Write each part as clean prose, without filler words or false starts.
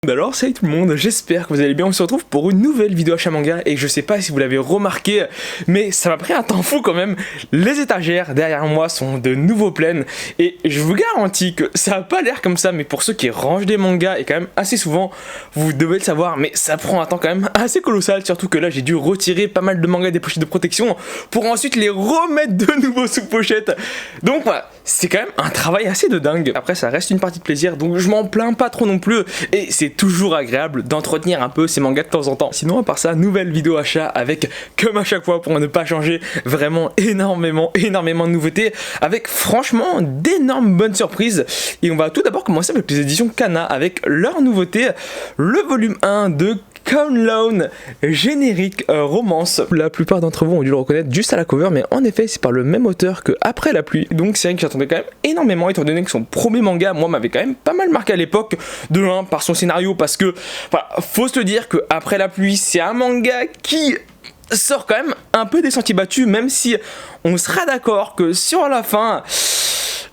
Alors salut tout le monde, j'espère que vous allez bien, on se retrouve pour une nouvelle vidéo achat manga et je sais pas si vous l'avez remarqué mais ça m'a pris un temps fou quand même. Les étagères derrière moi sont de nouveau pleines et je vous garantis que ça a pas l'air comme ça, mais pour ceux qui rangent des mangas et quand même assez souvent, vous devez le savoir, mais ça prend un temps quand même assez colossal, surtout que là j'ai dû retirer pas mal de mangas des pochettes de protection pour ensuite les remettre de nouveau sous pochette. Donc voilà, c'est quand même un travail assez de dingue. Après ça reste une partie de plaisir, donc je m'en plains pas trop non plus et c'est toujours agréable d'entretenir un peu ces mangas de temps en temps. Sinon à part ça, nouvelle vidéo achat avec, comme à chaque fois pour ne pas changer, vraiment énormément de nouveautés avec franchement d'énormes bonnes surprises. Et on va tout d'abord commencer avec les éditions Kana avec leur nouveauté, le volume 1 de Countdown générique romance. La plupart d'entre vous ont dû le reconnaître juste à la cover, mais en effet c'est par le même auteur que Après la pluie, donc c'est vrai que j'attendais quand même énormément étant donné que son premier manga moi m'avait quand même pas mal marqué à l'époque, de loin par son scénario, parce que voilà, faut se dire que Après la pluie c'est un manga qui sort quand même un peu des sentiers battus, même si on sera d'accord que sur la fin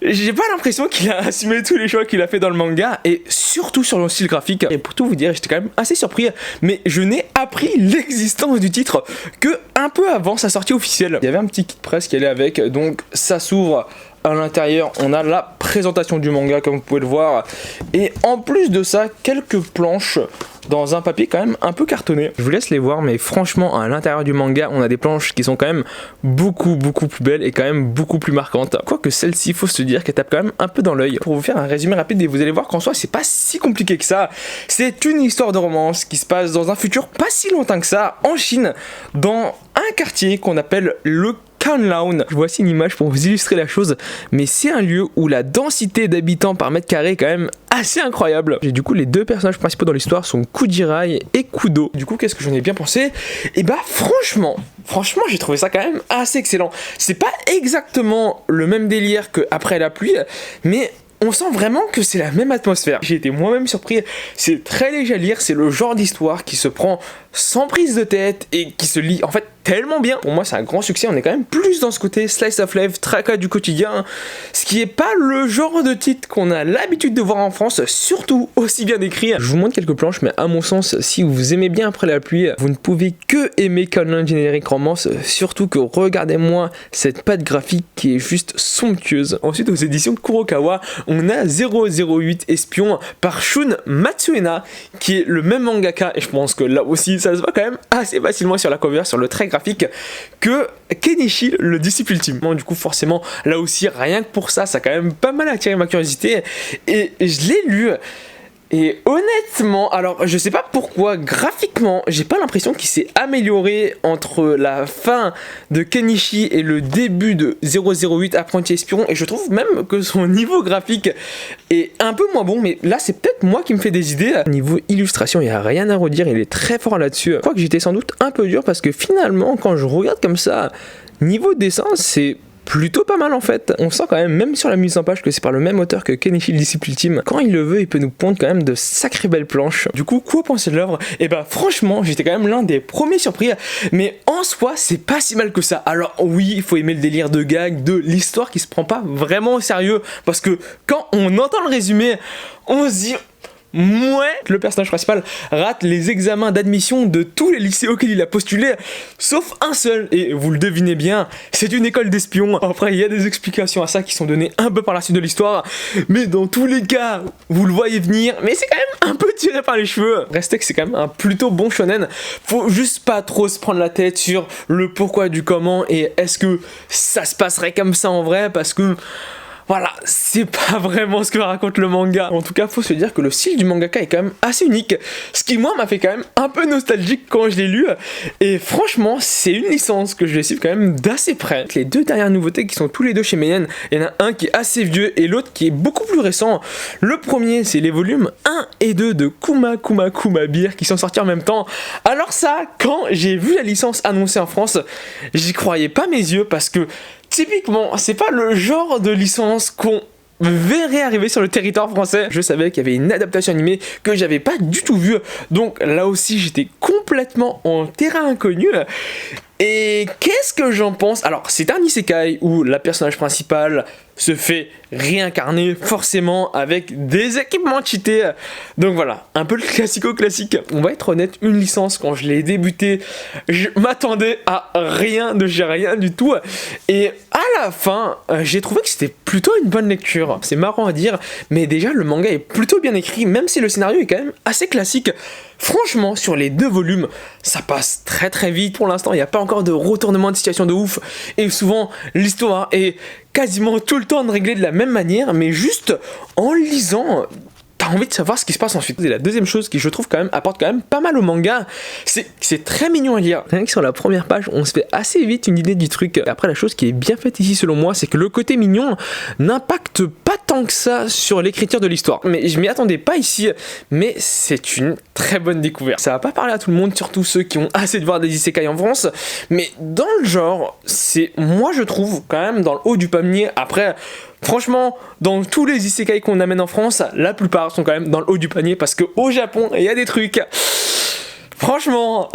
j'ai pas l'impression qu'il a assumé tous les choix qu'il a fait dans le manga, et surtout sur le style graphique. Et pour tout vous dire, j'étais quand même assez surpris, mais je n'ai appris l'existence du titre que un peu avant sa sortie officielle. Il y avait un petit kit presse qui allait avec, donc ça s'ouvre. À l'intérieur, on a la présentation du manga comme vous pouvez le voir, et en plus de ça, quelques planches dans un papier quand même un peu cartonné. Je vous laisse les voir, mais franchement à l'intérieur du manga on a des planches qui sont quand même beaucoup plus belles et quand même beaucoup plus marquantes. Quoique celle-ci, faut se dire qu'elle tape quand même un peu dans l'œil. Pour vous faire un résumé rapide, et vous allez voir qu'en soi c'est pas si compliqué que ça. C'est une histoire de romance qui se passe dans un futur pas si lointain que ça, en Chine, dans un quartier qu'on appelle le Countdown. Voici une image pour vous illustrer la chose, mais c'est un lieu où la densité d'habitants par mètre carré est quand même assez incroyable. Et du coup les deux personnages principaux dans l'histoire sont Kujirai et Kudo. Du coup qu'est-ce que j'en ai bien pensé? Et bah franchement j'ai trouvé ça quand même assez excellent. C'est pas exactement le même délire que Après la pluie, mais on sent vraiment que c'est la même atmosphère. J'ai été moi-même surpris, c'est très léger à lire, c'est le genre d'histoire qui se prend sans prise de tête et qui se lit en fait tellement bien. Pour moi c'est un grand succès, on est quand même plus dans ce côté slice of life, tracas du quotidien, ce qui est pas le genre de titre qu'on a l'habitude de voir en France, surtout aussi bien écrit. Je vous montre quelques planches, mais à mon sens, si vous aimez bien Après la pluie, vous ne pouvez que aimer Countdown générique romance, surtout que regardez-moi cette patte graphique qui est juste somptueuse. Ensuite aux éditions Kurokawa, on a 008 Espion par Shun Matsuena, qui est le même mangaka, et je pense que là aussi ça se voit quand même assez facilement sur la cover, sur le trait graphique, que Kenichi, le disciple ultime. Bon, du coup forcément là aussi rien que pour ça, ça a quand même pas mal attiré ma curiosité, et je l'ai lu. Et honnêtement, alors je sais pas pourquoi, graphiquement, j'ai pas l'impression qu'il s'est amélioré entre la fin de Kenichi et le début de 008 Apprenti Espion, et je trouve même que son niveau graphique est un peu moins bon, mais là c'est peut-être moi qui me fais des idées. Niveau illustration, il y a rien à redire, il est très fort là-dessus. Je crois que j'étais sans doute un peu dur parce que finalement, quand je regarde comme ça, niveau dessin, c'est plutôt pas mal en fait. On sent quand même sur la mise en page, que c'est par le même auteur que Kenichi, le disciple ultime. Quand il le veut, il peut nous pondre quand même de sacrées belles planches. Du coup, quoi penser de l'œuvre? Et bah franchement, j'étais quand même l'un des premiers surpris, mais en soi, c'est pas si mal que ça. Alors oui, il faut aimer le délire de gag, de l'histoire qui se prend pas vraiment au sérieux, parce que quand on entend le résumé, on se dit... Ouais, le personnage principal rate les examens d'admission de tous les lycées auxquels il a postulé, sauf un seul, et vous le devinez bien, c'est une école d'espions. Après, il y a des explications à ça qui sont données un peu par la suite de l'histoire, mais dans tous les cas, vous le voyez venir, mais c'est quand même un peu tiré par les cheveux. Restez que c'est quand même un plutôt bon shonen, faut juste pas trop se prendre la tête sur le pourquoi du comment, et est-ce que ça se passerait comme ça en vrai, parce que... voilà, c'est pas vraiment ce que raconte le manga. En tout cas, faut se dire que le style du mangaka est quand même assez unique, ce qui moi m'a fait quand même un peu nostalgique quand je l'ai lu, et franchement c'est une licence que je vais suivre quand même d'assez près. Les deux dernières nouveautés qui sont tous les deux chez Meian, il y en a un qui est assez vieux et l'autre qui est beaucoup plus récent. Le premier c'est les volumes 1 et 2 de Kuma Beer qui sont sortis en même temps. Alors ça, quand j'ai vu la licence annoncée en France, j'y croyais pas mes yeux, parce que typiquement, c'est pas le genre de licence qu'on verrait arriver sur le territoire français. Je savais qu'il y avait une adaptation animée que j'avais pas du tout vue, donc là aussi j'étais complètement en terrain inconnu. Et qu'est-ce que j'en pense? Alors, c'est un isekai où la personnage principale se fait réincarner forcément avec des équipements cheatés. Donc voilà, un peu le classico-classique. On va être honnête, une licence, quand je l'ai débuté, je m'attendais à rien du tout. Et à la fin, j'ai trouvé que c'était plutôt une bonne lecture. C'est marrant à dire, mais déjà le manga est plutôt bien écrit, même si le scénario est quand même assez classique. Franchement, sur les 2 volumes, ça passe très très vite. Pour l'instant, il n'y a pas encore de retournement de situation de ouf. Et souvent, l'histoire est quasiment tout le temps réglée de la même manière, mais juste en lisant, t'as envie de savoir ce qui se passe ensuite. Et la deuxième chose qui, je trouve, quand même apporte quand même pas mal au manga, c'est très mignon à lire. Rien que sur la première page, on se fait assez vite une idée du truc. Après, la chose qui est bien faite ici, selon moi, c'est que le côté mignon n'impacte pas tant que ça sur l'écriture de l'histoire. Mais je m'y attendais pas ici, mais c'est une très bonne découverte. Ça va pas parler à tout le monde, surtout ceux qui ont assez de voir des isekai en France, mais dans le genre, c'est, moi je trouve, quand même dans le haut du panier. Après, franchement, dans tous les isekai qu'on amène en France, la plupart sont quand même dans le haut du panier, parce qu'au Japon, il y a des trucs... Franchement,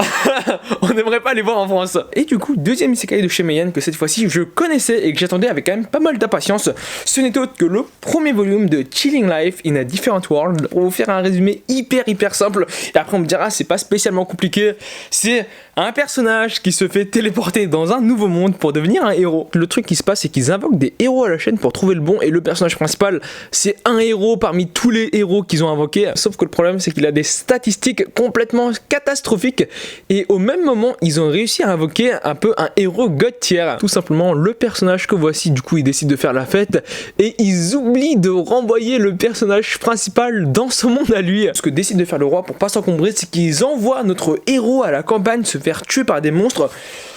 on n'aimerait pas les voir en France. Et du coup, deuxième isekai de chez Meian que cette fois-ci je connaissais et que j'attendais avec quand même pas mal d'impatience. Ce n'est autre que le premier volume de Chilling Life in a Different World. Pour vous faire un résumé hyper simple, et après on me dira c'est pas spécialement compliqué. C'est un personnage qui se fait téléporter dans un nouveau monde pour devenir un héros. Le truc qui se passe, c'est qu'ils invoquent des héros à la chaîne pour trouver le bon, et le personnage principal, c'est un héros parmi tous les héros qu'ils ont invoqués. Sauf que le problème, c'est qu'il a des statistiques complètement catastrophiques, et au même moment, ils ont réussi à invoquer un peu un héros god tier. Tout simplement, le personnage que voici, du coup, il décide de faire la fête, et ils oublient de renvoyer le personnage principal dans ce monde à lui. Ce que décide de faire le roi pour pas s'encombrer, c'est qu'ils envoient notre héros à la campagne se faire tuer par des monstres.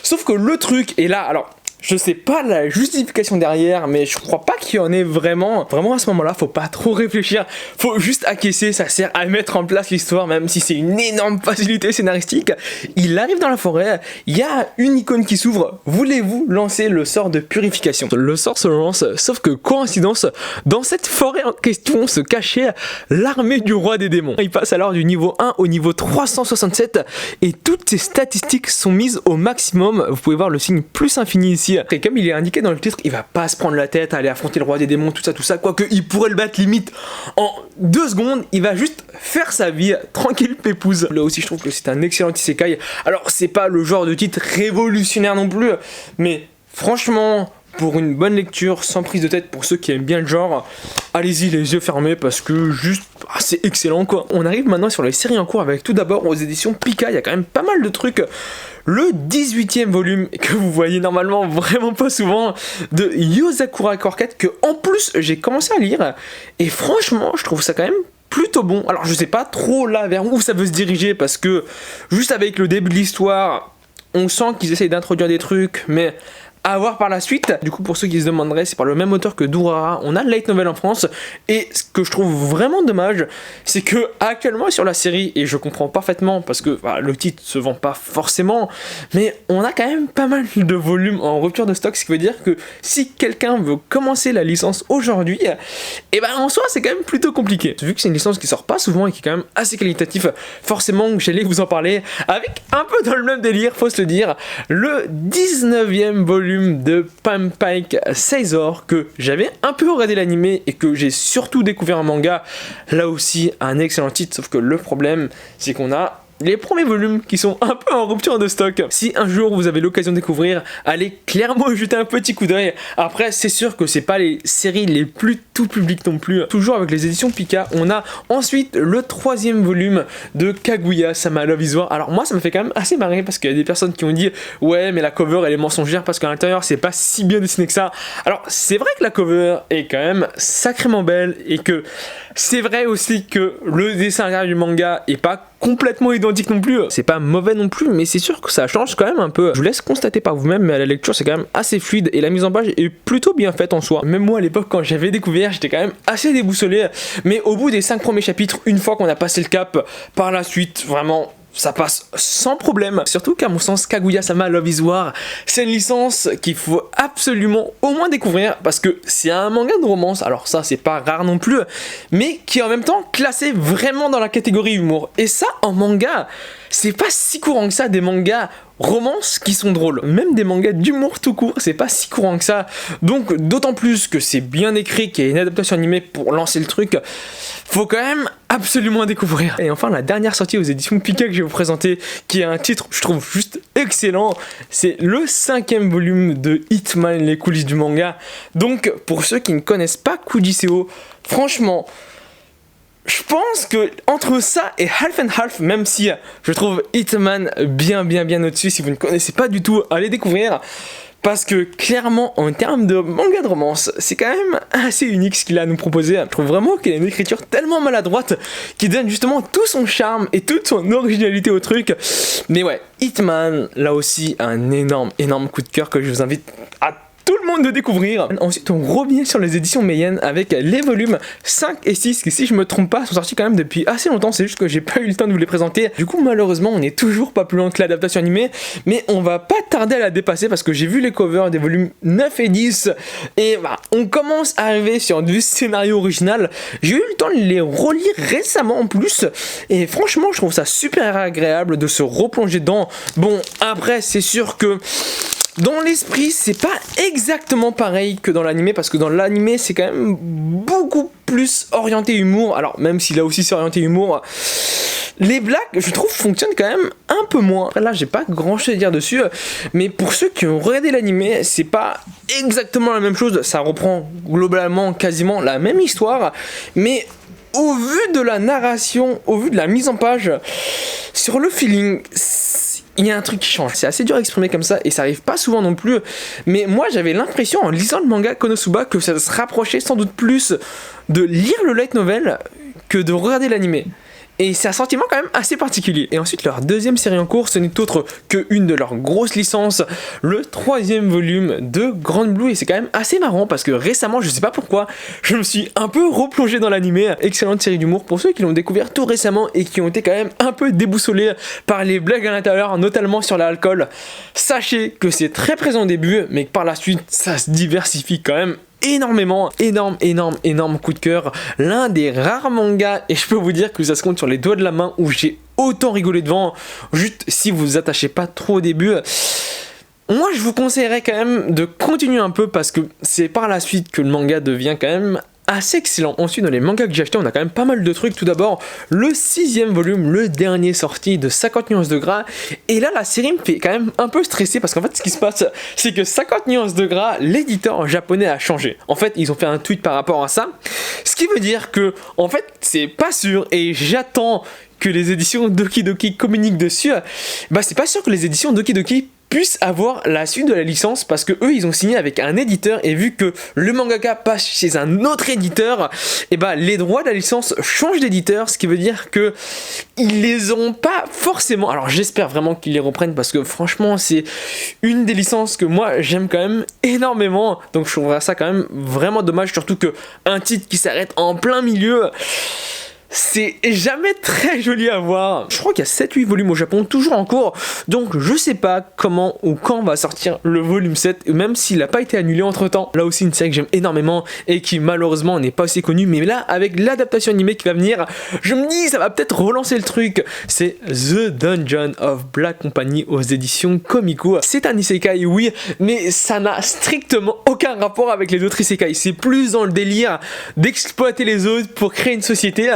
Sauf que le truc est là, alors je sais pas la justification derrière, mais je crois pas qu'il y en ait vraiment. Vraiment à ce moment-là, faut pas trop réfléchir, faut juste acquiescer, ça sert à mettre en place l'histoire, même si c'est une énorme facilité scénaristique. Il arrive dans la forêt, il y a une icône qui s'ouvre, voulez-vous lancer le sort de purification? Le sort se lance, sauf que coïncidence, dans cette forêt en question se cachait l'armée du roi des démons. Il passe alors du niveau 1 au niveau 367, et toutes ces statistiques sont mises au maximum. Vous pouvez voir le signe plus infini ici. Et comme il est indiqué dans le titre, il va pas se prendre la tête à aller affronter le roi des démons, tout ça, quoique il pourrait le battre limite en 2 secondes, il va juste faire sa vie tranquille pépouze. Là aussi je trouve que c'est un excellent isekai. Alors c'est pas le genre de titre révolutionnaire non plus, mais franchement, pour une bonne lecture, sans prise de tête, pour ceux qui aiment bien le genre, allez-y les yeux fermés, parce que juste, c'est excellent quoi. On arrive maintenant sur les séries en cours avec tout d'abord aux éditions Pika, il y a quand même pas mal de trucs. Le 18e volume, que vous voyez normalement vraiment pas souvent, de Yozakura Quartet, que en plus j'ai commencé à lire, et franchement je trouve ça quand même plutôt bon. Alors je sais pas trop là vers où ça veut se diriger, parce que juste avec le début de l'histoire, on sent qu'ils essayent d'introduire des trucs, mais à voir par la suite. Du coup, pour ceux qui se demanderaient, c'est par le même auteur que Durara. On a le light novel en France, et ce que je trouve vraiment dommage, c'est que actuellement sur la série, et je comprends parfaitement parce que le titre se vend pas forcément, mais on a quand même pas mal de volumes en rupture de stock, ce qui veut dire que si quelqu'un veut commencer la licence aujourd'hui, et ben en soi c'est quand même plutôt compliqué. Vu que c'est une licence qui sort pas souvent et qui est quand même assez qualitatif, forcément j'allais vous en parler avec un peu dans le même délire, faut se le dire, le 19e volume de Vampire Sailor, que j'avais un peu regardé l'animé et que j'ai surtout découvert en manga. Là aussi un excellent titre, sauf que le problème c'est qu'on a les premiers volumes qui sont un peu en rupture de stock. Si un jour vous avez l'occasion de découvrir, allez clairement jeter un petit coup d'œil. Après c'est sûr que c'est pas les séries les plus tout public non plus. Toujours avec les éditions Pika, on a ensuite le 3e volume de Kaguya-sama Love is War. Alors moi ça me fait quand même assez marrer, parce qu'il y a des personnes qui ont dit ouais mais la cover elle est mensongère parce qu'à l'intérieur c'est pas si bien dessiné que ça. Alors c'est vrai que la cover est quand même sacrément belle, et que c'est vrai aussi que le dessin à l'intérieur du manga est pas complètement identique non plus. C'est pas mauvais non plus, mais c'est sûr que ça change quand même un peu. Je vous laisse constater par vous-même, mais à la lecture c'est quand même assez fluide, et la mise en page est plutôt bien faite en soi. Même moi à l'époque quand j'avais découvert, j'étais quand même assez déboussolé, mais au bout des 5 premiers chapitres, une fois qu'on a passé le cap, par la suite vraiment ça passe sans problème. Surtout qu'à mon sens, Kaguya-sama Love is War, c'est une licence qu'il faut absolument au moins découvrir, parce que c'est un manga de romance, alors ça c'est pas rare non plus, mais qui est en même temps classé vraiment dans la catégorie humour. Et ça en manga, c'est pas si courant que ça, des mangas romances qui sont drôles. Même des mangas d'humour tout court, c'est pas si courant que ça. Donc d'autant plus que c'est bien écrit, qu'il y a une adaptation animée pour lancer le truc, faut quand même absolument découvrir. Et enfin la dernière sortie aux éditions Pika que je vais vous présenter, qui est un titre je trouve juste excellent, c'est le 5e volume de Hitman, les coulisses du manga. Donc pour ceux qui ne connaissent pas Kujiseo, franchement, je pense que entre ça et Half and Half, même si je trouve Hitman bien au-dessus, si vous ne connaissez pas du tout, allez découvrir. Parce que clairement, en termes de manga de romance, c'est quand même assez unique ce qu'il a à nous proposer. Je trouve vraiment qu'il a une écriture tellement maladroite qui donne justement tout son charme et toute son originalité au truc. Mais ouais, Hitman, là aussi, un énorme coup de cœur que je vous invite à tout le monde de découvrir. Ensuite on revient sur les éditions Meian avec les volumes 5 et 6 qui, si je me trompe pas, sont sortis quand même depuis assez longtemps, c'est juste que j'ai pas eu le temps de vous les présenter. Du coup malheureusement on est toujours pas plus loin que l'adaptation animée, mais on va pas tarder à la dépasser parce que j'ai vu les covers des volumes 9 et 10 et bah, on commence à arriver sur du scénario original. J'ai eu le temps de les relire récemment en plus et franchement je trouve ça super agréable de se replonger dedans. Bon après c'est sûr que dans l'esprit, c'est pas exactement pareil que dans l'animé, parce que dans l'animé, c'est quand même beaucoup plus orienté humour. Alors, même si là aussi c'est orienté humour, les blagues, je trouve, fonctionnent quand même un peu moins. Là, j'ai pas grand chose à dire dessus, mais pour ceux qui ont regardé l'animé, c'est pas exactement la même chose. Ça reprend globalement quasiment la même histoire, mais au vu de la narration, au vu de la mise en page, sur le feeling, il y a un truc qui change. C'est assez dur à exprimer comme ça et ça arrive pas souvent non plus. Mais moi j'avais l'impression en lisant le manga Konosuba que ça se rapprochait sans doute plus de lire le light novel que de regarder l'animé. Et c'est un sentiment quand même assez particulier. Et ensuite leur deuxième série en cours, ce n'est autre qu'une de leurs grosses licences, le 3e volume de Grand Blue. Et c'est quand même assez marrant parce que récemment, je sais pas pourquoi, je me suis un peu replongé dans l'animé. Excellente série d'humour pour ceux qui l'ont découvert tout récemment et qui ont été quand même un peu déboussolés par les blagues à l'intérieur, notamment sur l'alcool. Sachez que c'est très présent au début, mais que par la suite, ça se diversifie quand même énormément. Énorme coup de cœur. L'un des rares mangas, et je peux vous dire que ça se compte sur les doigts de la main, où j'ai autant rigolé devant. Juste si vous vous attachez pas trop au début, moi je vous conseillerais quand même de continuer un peu, parce que c'est par la suite que le manga devient quand même assez excellent. Ensuite dans les mangas que j'ai achetés, on a quand même pas mal de trucs. Tout d'abord le 6e volume, le dernier sorti de 50 nuances de gras, et là la série me fait quand même un peu stresser parce qu'en fait ce qui se passe, c'est que 50 nuances de gras, l'éditeur japonais a changé. En fait ils ont fait un tweet par rapport à ça, ce qui veut dire que en fait c'est pas sûr, et j'attends que les éditions Doki Doki communiquent dessus. Bah c'est pas sûr que les éditions Doki Doki puissent avoir la suite de la licence, parce que eux ils ont signé avec un éditeur, et vu que le mangaka passe chez un autre éditeur, et bah les droits de la licence changent d'éditeur, ce qui veut dire que ils les auront pas forcément. Alors j'espère vraiment qu'ils les reprennent, parce que franchement c'est une des licences que moi j'aime quand même énormément, donc je trouverais ça quand même vraiment dommage, surtout que un titre qui s'arrête en plein milieu, c'est jamais très joli à voir. Je crois qu'il y a 7-8 volumes au Japon, toujours en cours. Donc je sais pas comment ou quand va sortir le volume 7, même s'il n'a pas été annulé entre temps. Là aussi une série que j'aime énormément et qui malheureusement n'est pas assez connue. Mais là avec l'adaptation animée qui va venir, je me dis ça va peut-être relancer le truc. C'est The Dungeon of Black Company aux éditions Komiku. C'est un isekai oui, mais ça n'a strictement aucun rapport avec les autres isekai. C'est plus dans le délire d'exploiter les autres pour créer une société.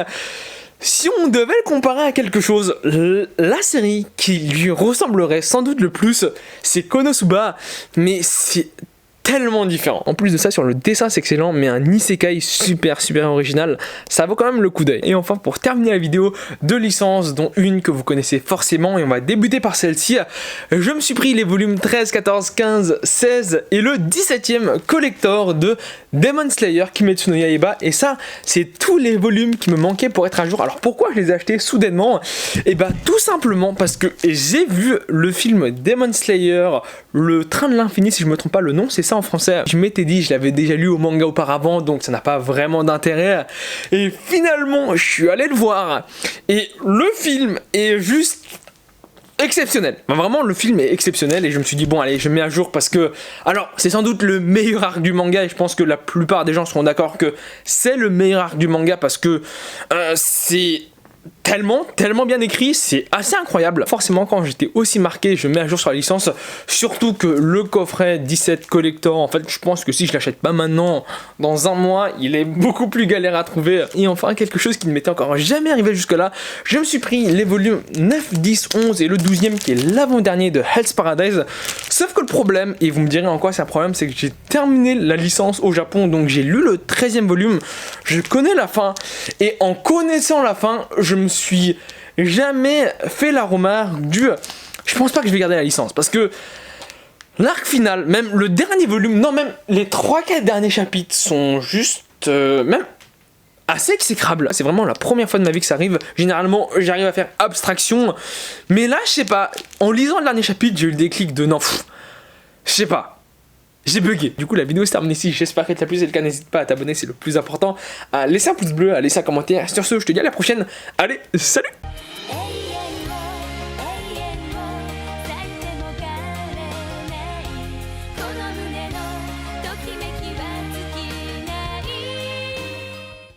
Si on devait le comparer à quelque chose, la série qui lui ressemblerait sans doute le plus, c'est Konosuba, mais c'est tellement différent. En plus de ça, sur le dessin c'est excellent, mais un isekai super original, ça vaut quand même le coup d'œil. Et enfin pour terminer la vidéo, deux licences dont une que vous connaissez forcément, et on va débuter par celle-ci. Je me suis pris les volumes 13, 14, 15, 16 et le 17e collector de Demon Slayer Kimetsu no Yaiba, et ça c'est tous les volumes qui me manquaient pour être à jour. Alors pourquoi je les ai achetés soudainement? Et bah tout simplement parce que j'ai vu le film Demon Slayer, le train de l'infini, si je me trompe pas, le nom c'est ça en français. Je m'étais dit, je l'avais déjà lu au manga auparavant, donc ça n'a pas vraiment d'intérêt, et finalement je suis allé le voir et le film est juste exceptionnel. Vraiment le film est exceptionnel, et je me suis dit bon allez je mets à jour, parce que alors c'est sans doute le meilleur arc du manga, et je pense que la plupart des gens seront d'accord que c'est le meilleur arc du manga, parce que c'est tellement bien écrit, c'est assez incroyable. Forcément, quand j'étais aussi marqué, je mets à jour sur la licence, surtout que le coffret 17 collector, en fait, je pense que si je l'achète pas maintenant, dans un mois, il est beaucoup plus galère à trouver. Et enfin, quelque chose qui ne m'était encore jamais arrivé jusque-là, je me suis pris les volumes 9, 10, 11 et le 12e qui est l'avant-dernier de Hell's Paradise. Sauf que le problème, et vous me direz en quoi c'est un problème, c'est que j'ai terminé la licence au Japon, donc j'ai lu le 13e volume, je connais la fin, et en connaissant la fin, je me suis jamais fait la remarque du je pense pas que je vais garder la licence parce que l'arc final, même le dernier volume, non, même les 3-4 derniers chapitres sont juste même assez exécrables. C'est vraiment la première fois de ma vie que ça arrive. Généralement, j'arrive à faire abstraction, mais là, je sais pas, en lisant le dernier chapitre, j'ai eu le déclic de non, je sais pas. J'ai bugué. Du coup, la vidéo se termine ici. J'espère qu'elle t'a plu. Si c'est le cas, n'hésite pas à t'abonner, c'est le plus important. À laisser un pouce bleu, à laisser un commentaire. Sur ce, je te dis à la prochaine. Allez, salut!